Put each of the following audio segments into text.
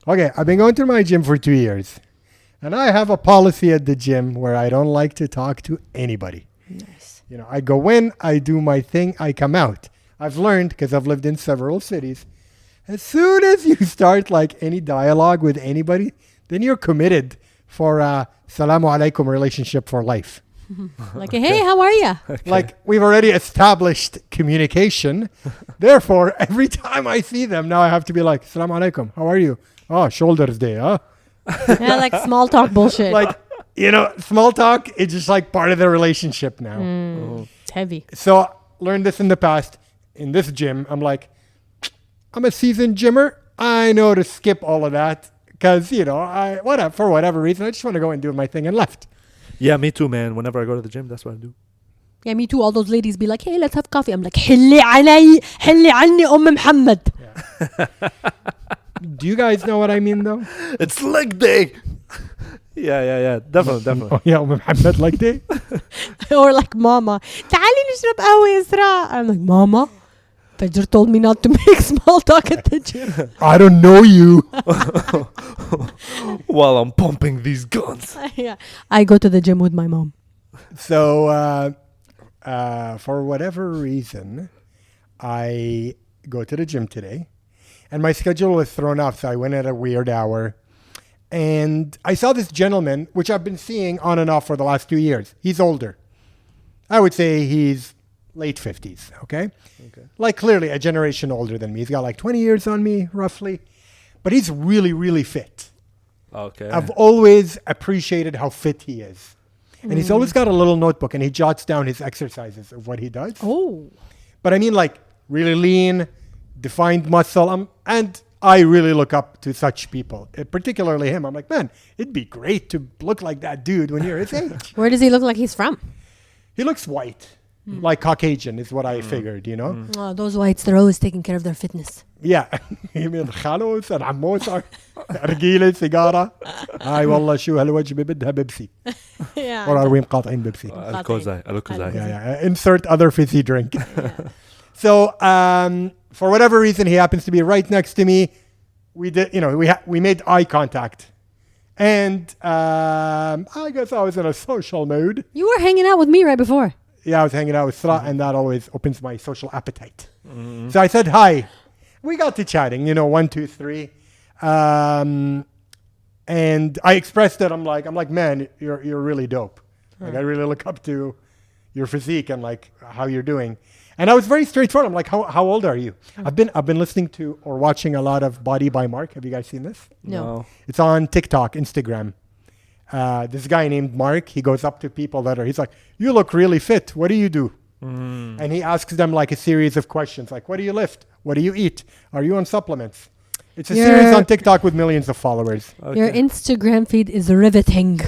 Okay, I've been going to my gym for 2 years. And I have a policy at the gym where I don't like to talk to anybody. Nice. You know, I go in, I do my thing, I come out. I've learned, because I've lived in several cities, as soon as you start like any dialogue with anybody, then you're committed for a salamu alaikum relationship for life. Like, hey, how are you? Okay. Like, we've already established communication. Therefore, every time I see them, now I have to be like, salamu alaikum, how are you? Oh, shoulders day, huh? Yeah, like small talk bullshit. Like, you know, small talk, it's just like part of the relationship now. It's heavy. So, learned this in the past. In this gym, I'm like, I'm a seasoned gymmer. I know to skip all of that because, you know, for whatever reason, I just want to go and do my thing and left. Yeah, me too, man. Whenever I go to the gym, that's what I do. Yeah, me too. All those ladies be like, hey, let's have coffee. I'm like, حلي علي حلي عني محمد. Do you guys know what I mean, though? It's leg day. Yeah. Definitely. Oh, yeah, Muhammad like that. Or like, mama, تعالي نشرب قهوة إسراء. I'm like, mama, Fajer told me not to make small talk at the gym. I don't know you. While I'm pumping these guns. Yeah, I go to the gym with my mom. So, for whatever reason, I go to the gym today. And my schedule was thrown off, so I went at a weird hour. And I saw this gentleman, which I've been seeing on and off for the last 2 years. He's older. I would say he's late 50s, okay? Like clearly a generation older than me. He's got like 20 years on me, roughly. But he's really, really fit. Okay. I've always appreciated how fit he is. And he's always got a little notebook and he jots down his exercises of what he does. Oh. But I mean like really lean, defined muscle. And I really look up to such people, particularly him. I'm like, man, it'd be great to look like that dude when you're his age. Where does he look like he's from? He looks white, like Caucasian is what I figured, you know? Oh, those whites, they're always taking care of their fitness. Yeah. You mean خالوس العموس رجيلة سيجارة هاي والله شو هالوجبة بدها بيبسي Yeah. or are we مقاطعين بيبسي? Alkozai. Yeah. Insert other fizzy drink. So, for whatever reason, he happens to be right next to me. We did, you know, we made eye contact. And I guess I was in a social mood. You were hanging out with me right before. Yeah, I was hanging out with Sra, and that always opens my social appetite. So I said hi. We got to chatting, you know, 1, 2, 3. And I expressed that I'm like, man, you're really dope. Like I really look up to your physique and like how you're doing. And I was very straightforward. I'm like, how old are you? I've been listening to or watching a lot of Body by Mark. Have you guys seen this? No. It's on TikTok, Instagram. This guy named Mark, he goes up to people he's like, you look really fit. What do you do? And he asks them like a series of questions like, what do you lift? What do you eat? Are you on supplements? It's a series on TikTok with millions of followers. Okay. Your Instagram feed is riveting.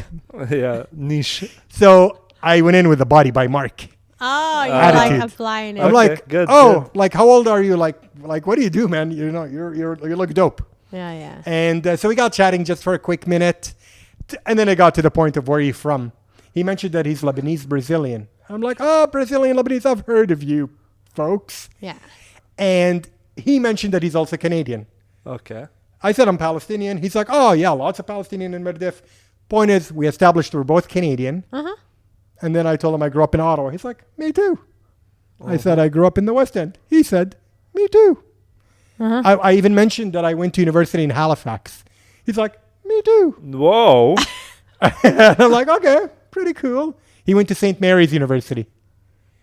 Yeah, niche. So I went in with the Body by Mark. Oh, you're Attitude. like applying it. I'm Okay, like, good, like how old are you? Like what do you do, man? You know, you look dope. Yeah. And so we got chatting just for a quick minute. And then I got to the point of where he's from. He mentioned that he's Lebanese Brazilian. I'm like, oh, Brazilian Lebanese, I've heard of you folks. Yeah. And he mentioned that he's also Canadian. Okay. I said I'm Palestinian. He's like, oh yeah, lots of Palestinian in Mirdif. Point is, we established we're both Canadian. Uh-huh. And then I told him I grew up in Ottawa. He's like, me too. I said I grew up in the West End. He said, me too. Uh-huh. I even mentioned that I went to university in Halifax. He's like, me too. Whoa. And I'm like, okay, pretty cool. He went to St. Mary's University.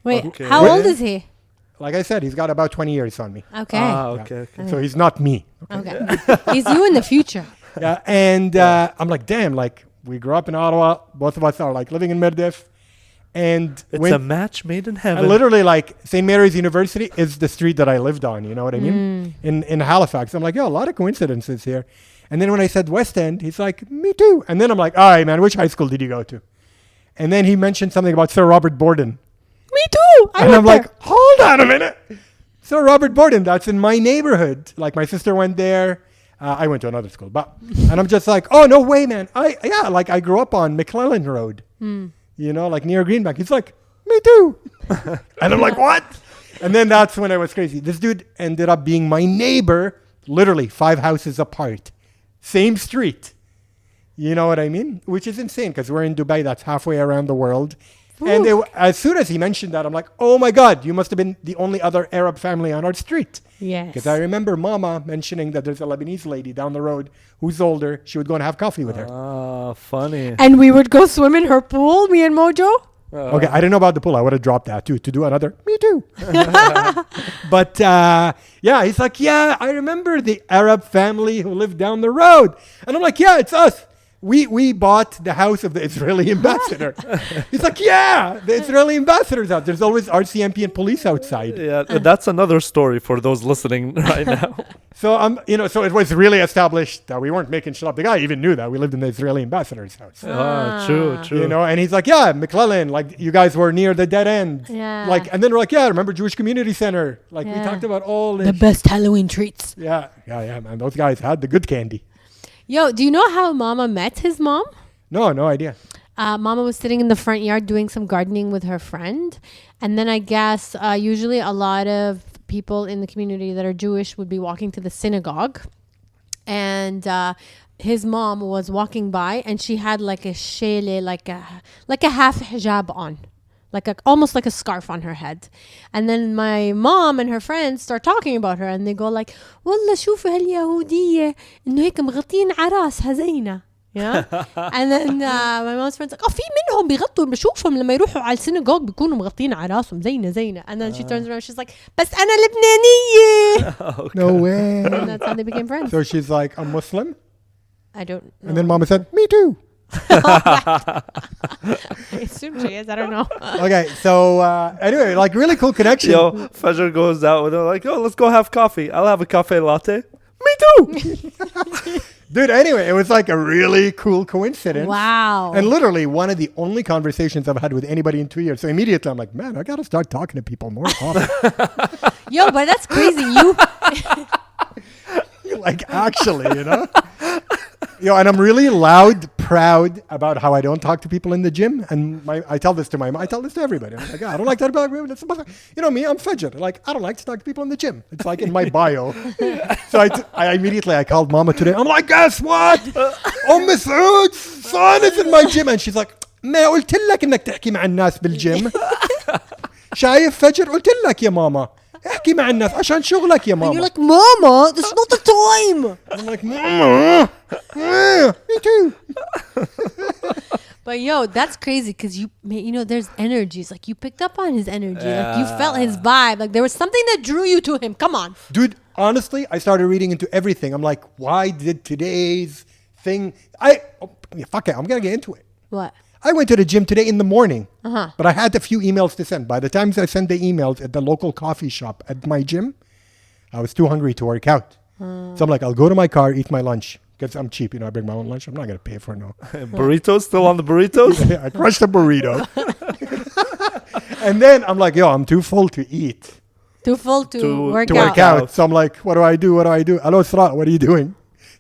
Wait, Okay. how old is he? Like I said, he's got about 20 years on me. Okay. Okay. So he's not me. Okay. He's you in the future. Yeah, and I'm like, damn, like we grew up in Ottawa. Both of us are like living in Mirdif. And It's a match made in heaven. literally like St. Mary's University is the street that I lived on. You know what I mean? In Halifax. I'm like, yo, a lot of coincidences here. And then when I said West End, he's like, me too. And then I'm like, all right, man, which high school did you go to? And then he mentioned something about Sir Robert Borden. Me too. And I'm like, hold on a minute. Sir Robert Borden, that's in my neighborhood. Like my sister went there. I went to another school. And I'm just like, oh, no way, man. I grew up on McClellan Road. You know, like near Greenbank. He's like, me too. And I'm like, what? And then that's when it was crazy. This dude ended up being my neighbor, literally 5 houses apart. same street. You know what I mean? Which is insane because we're in Dubai. That's halfway around the world. And as soon as he mentioned that, I'm like, oh my God, you must have been the only other Arab family on our street. Yes. Because I remember Mama mentioning that there's a Lebanese lady down the road who's older. She would go and have coffee with her. Ah, funny. And we would go swim in her pool, me and Mojo. Okay, I didn't know about the pool. I would have dropped that too to do another. Me too. But yeah, he's like, yeah, I remember the Arab family who lived down the road. And I'm like, yeah, it's us. We bought the house of the Israeli ambassador. He's like, yeah, the Israeli ambassador's out. There's always RCMP and police outside. Yeah, that's another story for those listening right now. So so it was really established that we weren't making shit up. The guy even knew that we lived in the Israeli ambassador's house. True. You know, and he's like, yeah, McClellan, like you guys were near the dead end. Yeah. Like, and then we're like, yeah, remember Jewish Community Center? Like we Yeah. talked about all this. The best Halloween treats. Yeah, man. Those guys had the good candy. Yo, do you know how Mama met his mom? No idea. Mama was sitting in the front yard doing some gardening with her friend. And then I guess usually a lot of people in the community that are Jewish would be walking to the synagogue. And his mom was walking by and she had like a shele, like a half hijab on. Almost like a scarf on her head. And then my mom and her friends start talking about her and they go like, والله شوفوا هاليهودية إنه هيك مغطين عراسها زينة. Yeah. And then my mom's friends like, في منهم بيغطوا بشوفهم لما يروحوا على السيناغوج بيكونوا مغطين عراسهم زينة. And then she turns around, she's like, بس أنا لبنانية. No way. And that's how they became friends. So she's like, I'm Muslim? I don't know. And then Mama said, me too. I assume she is. I don't know. Okay, so anyway, like really cool connection. Yo, Fajer goes out with her like, oh, let's go have coffee. I'll have a cafe latte. Me too. Dude, anyway, it was like a really cool coincidence. Wow. And literally one of the only conversations I've had with anybody in 2 years. So immediately I'm like, man, I got to start talking to people more often. Yo, but that's crazy. Like actually, you know? Yo, and I'm really proud about how I don't talk to people in the gym. And I tell this to my mom. I tell this to everybody. I'm like, I don't like that about women. You know me, I'm Fajer. Like, I don't like to talk to people in the gym. It's like in my bio. So I immediately called Mama today. I'm like, guess what? Saud's son is in my gym. And she's like, ما قلت لك انك تحكي مع الناس بالجيم. شايف فجر قلت لك يا ماما. احكي مع الناس عشان شغلك يا And ماما. you're like, Mama, that's not the time. I'm like, Mama, me too. But yo, that's crazy because you know, there's energies. Like you picked up on his energy. Like you felt his vibe. Like there was something that drew you to him. Come on. Dude, honestly, I started reading into everything. I'm like, why did today's thing... fuck it, I'm going to get into it. What? I went to the gym today in the morning, Uh-huh. but I had a few emails to send. By the time I sent the emails at the local coffee shop at my gym, I was too hungry to work out. So I'm like, I'll go to my car, eat my lunch. Because I'm cheap, you know, I bring my own lunch. I'm not going to pay for no. Burritos, still on the burritos? I crushed a burrito. And then I'm like, yo, I'm too full to eat. Too full to work To work out. So I'm like, what do I do? Hello, Sra, what are you doing?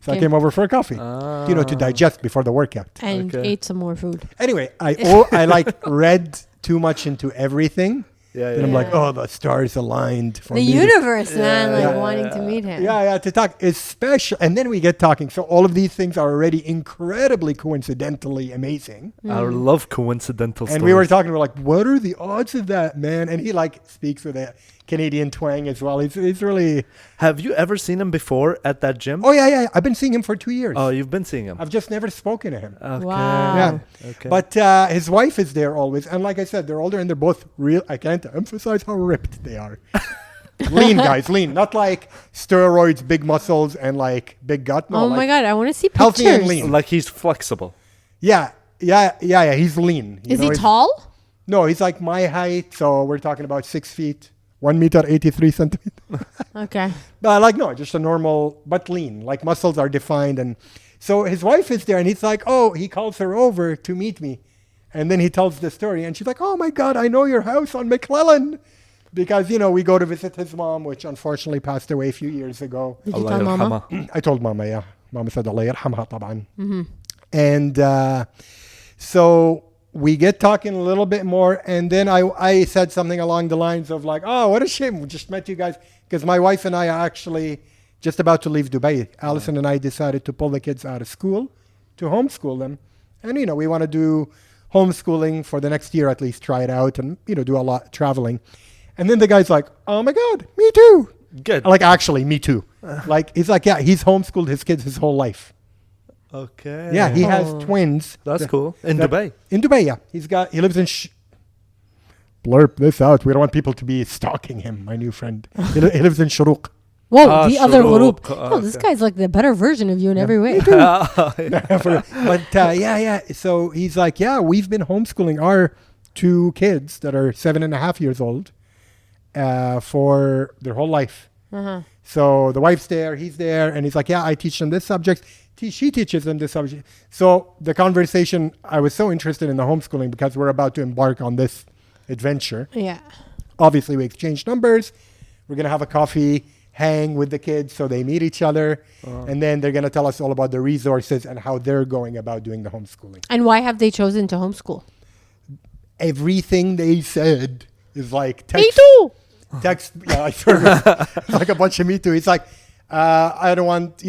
So I came over for a coffee, to digest before the workout. And ate some more food. Anyway, I read too much into everything. And I'm like, oh, the stars aligned for the me. universe, man, wanting to meet him. Yeah, to talk. Especially, and then we get talking. So all of these things are already incredibly coincidentally amazing. I love coincidental stories. And we were talking, we're like, what are the odds of that, man? And he speaks with a Canadian twang as well. He's really... Have you ever seen him before at that gym? Oh, yeah. I've been seeing him for 2 years. Oh, you've been seeing him. I've just never spoken to him. Okay. Wow. Yeah. Okay. But his wife is there always. And like I said, they're older and they're both real. I can't emphasize how ripped they are. Lean, guys, lean. Not like steroids, big muscles, and like big gut. No, Oh my God, I want to see pictures. healthy and lean. Like he's flexible. Yeah. He's lean. Is he tall? No, he's like my height. So we're talking about 6 feet, 1 meter, 83 centimeters. Okay. But just a normal, but lean. Like muscles are defined. And so his wife is there and he's like, he calls her over to meet me. And then he tells the story and she's like, oh my God, I know your house on McClellan. Because, we go to visit his mom, which unfortunately passed away a few years ago. Did you tell Mama? I told Mama, yeah. Mama said, Allah yarhamha طبعا. And so we get talking a little bit more. And then I said something along the lines of like, oh, what a shame. We just met you guys. Because my wife and I are actually just about to leave Dubai. Allison and I decided to pull the kids out of school to homeschool them. And, we want to do homeschooling for the next year at least, try it out and, do a lot traveling. And then the guy's like, oh my God, me too. Good. Like, actually, me too. He's like, yeah, he's homeschooled his kids his whole life. Okay. Yeah, he has twins. That's cool. In Dubai. In Dubai, yeah. He lives in... Blurp this out. We don't want people to be stalking him, my new friend. He lives in Shuruq. Whoa, the other Shuruq. Ghurub. This guy's like the better version of you in every way. But yeah. So he's like, yeah, we've been homeschooling our 2 kids that are 7.5 years old for their whole life. So the wife's there, he's there, and he's like, yeah, I teach them this subject. She teaches them this subject. So the conversation, I was so interested in the homeschooling because we're about to embark on this adventure. Yeah. Obviously, we exchange numbers. We're going to have a coffee, hang with the kids so they meet each other. And then they're going to tell us all about the resources and how they're going about doing the homeschooling. And why have they chosen to homeschool? Everything they said is like text. Me too. Text, yeah, I sort of like a bunch of me too. It's like, I don't want,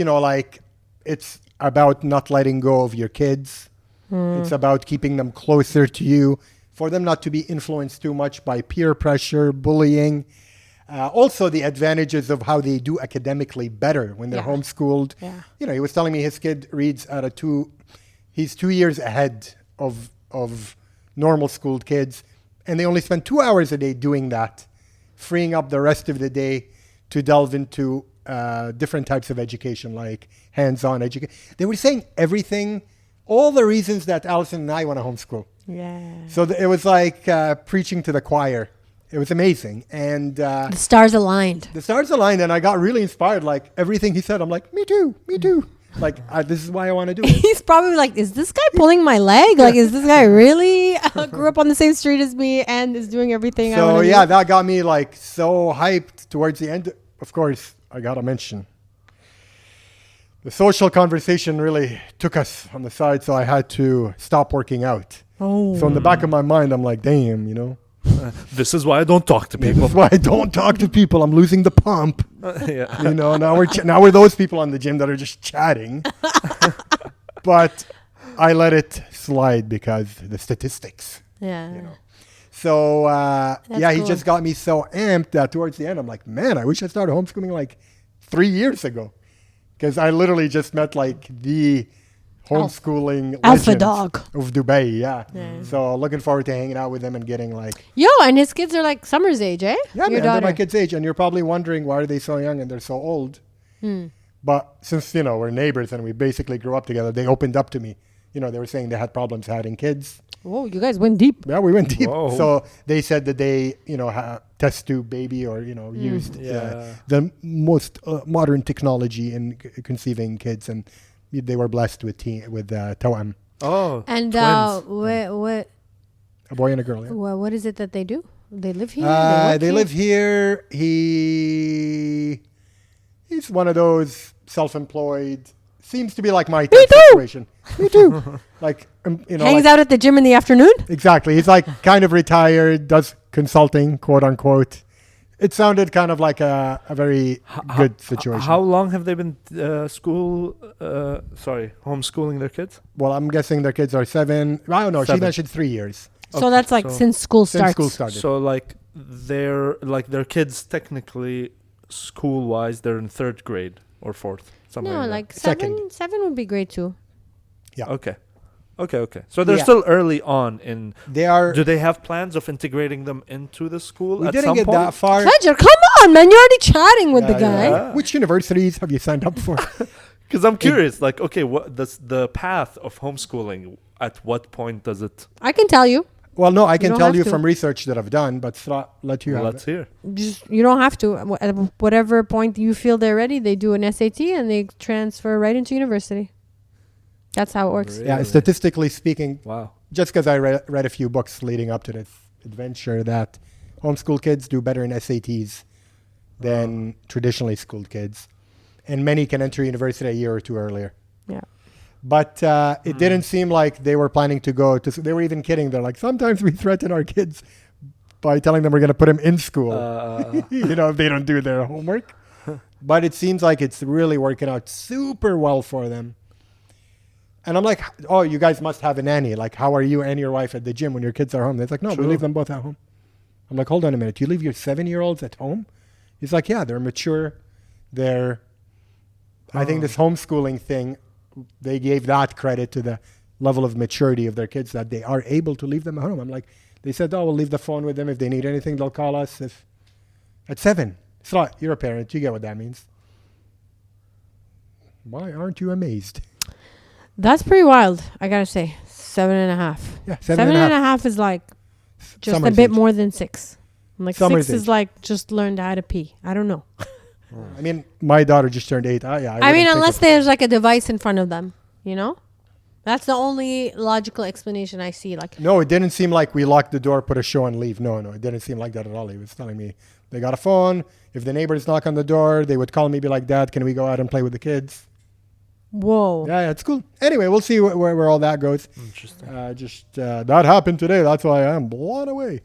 it's about not letting go of your kids. It's about keeping them closer to you, for them not to be influenced too much by peer pressure, bullying. Also, the advantages of how they do academically better when they're homeschooled. Yeah. He was telling me his kid reads at he's 2 years ahead of normal schooled kids, and they only spend 2 hours a day doing that, freeing up the rest of the day to delve into different types of education, like hands-on education. They were saying everything, all the reasons that Allison and I want to homeschool. Yeah. So it was like preaching to the choir. It was amazing. And The stars aligned. the stars aligned, and I got really inspired. Like, everything he said, I'm like, me too. Like, this is why I want to do it. He's probably like, is this guy pulling my leg? Like, is this guy really grew up on the same street as me and is doing everything I So, want to yeah, do? that got me, like, so hyped towards the end. Of course, I got to mention, the social conversation really took us on the side, so I had to stop working out. Oh. So in the back of my mind, I'm like, damn, This is why I don't talk to people. that's why I don't talk to people. I'm losing the pump. Yeah. Now we're those people on the gym that are just chatting. But I let it slide because the statistics. Yeah. So he cool. just got me so amped that towards the end, I'm like, man, I wish I started homeschooling like 3 years ago, because I literally just met like the homeschooling Alpha legend dog. of Dubai. Yeah. So looking forward to hanging out with them and getting like, Yo, and his kids are like Summer's age, eh? yeah, Your man, they're daughter. my kids' age, and you're probably wondering why are they so young and they're so old. But since we're neighbors and we basically grew up together, they opened up to me. They were saying they had problems having kids. Whoa, you guys went deep. Yeah, we went deep. Whoa. So they said that they, test tube baby or used the most modern technology in conceiving kids, and they were blessed with Tawam, Oh. And twins. a boy and a girl. Yeah. what is it that they do? They live here? They live here. He's one of those self-employed. Seems to be like my type situation. Me too. Like, Hangs out at the gym in the afternoon? Exactly. He's like kind of retired, does consulting, quote unquote. It sounded kind of like a very good situation. How long have they been homeschooling their kids? Well, I'm guessing their kids are 7. I don't know. She 7. mentioned 3 years So that's like so since school since starts. school started. So their kids technically school-wise, they're in 3rd grade or 4th. Somewhere No, in there. like Second. 7 would be great too. Okay. So they're Yeah. still early on in. They are. Do they have plans of integrating them into the school We at didn't some get point? that far. Fajer, come on, man. You're already chatting with the guy. Yeah. Which universities have you signed up for? Because I'm curious, like, okay, what does the path of homeschooling? At what point does it? I can tell you. Well, no, I can don't tell have you to. from research that I've done, but let you have Let's it. hear. You don't have to. At whatever point you feel they're ready, they do an SAT and they transfer right into university. That's how it works. Really? Yeah, statistically speaking, Wow. just because I read a few books leading up to this adventure, that homeschool kids do better in SATs than traditionally schooled kids. And many can enter university a year or two earlier. Yeah. But it didn't seem like they were planning to go to. They were even kidding. They're like, sometimes we threaten our kids by telling them we're going to put them in school, if they don't do their homework. But it seems like it's really working out super well for them. And I'm like, oh, you guys must have a nanny. Like, how are you and your wife at the gym when your kids are home? They're like, no, we True. leave them both at home. I'm like, hold on a minute. You leave your 7-year-olds at home? He's like, yeah, they're mature. I think this homeschooling thing, they gave that credit to the level of maturity of their kids that they are able to leave them at home. I'm like, they said, oh, we'll leave the phone with them. If they need anything, they'll call us. At 7. It's not, you're a parent. You get what that means. Why aren't you amazed? That's pretty wild, I gotta say. 7.5. Yeah, 7.5 is like just Summer's a bit age. more than 6. Like Summer's 6 is age. like just learned how to pee. I don't know. I mean, my daughter just turned 8. Yeah, I mean, wouldn't think unless of- there's like a device in front of them, you know? That's the only logical explanation I see. Like, No, it didn't seem like we locked the door, put a show, and leave. No, it didn't seem like that at all. He was telling me they got a phone. If the neighbors knock on the door, they would call me, be like, Dad, can we go out and play with the kids? whoa. Yeah, it's cool. Anyway, we'll see where all that goes. Interesting. That happened today. That's why I am blown away.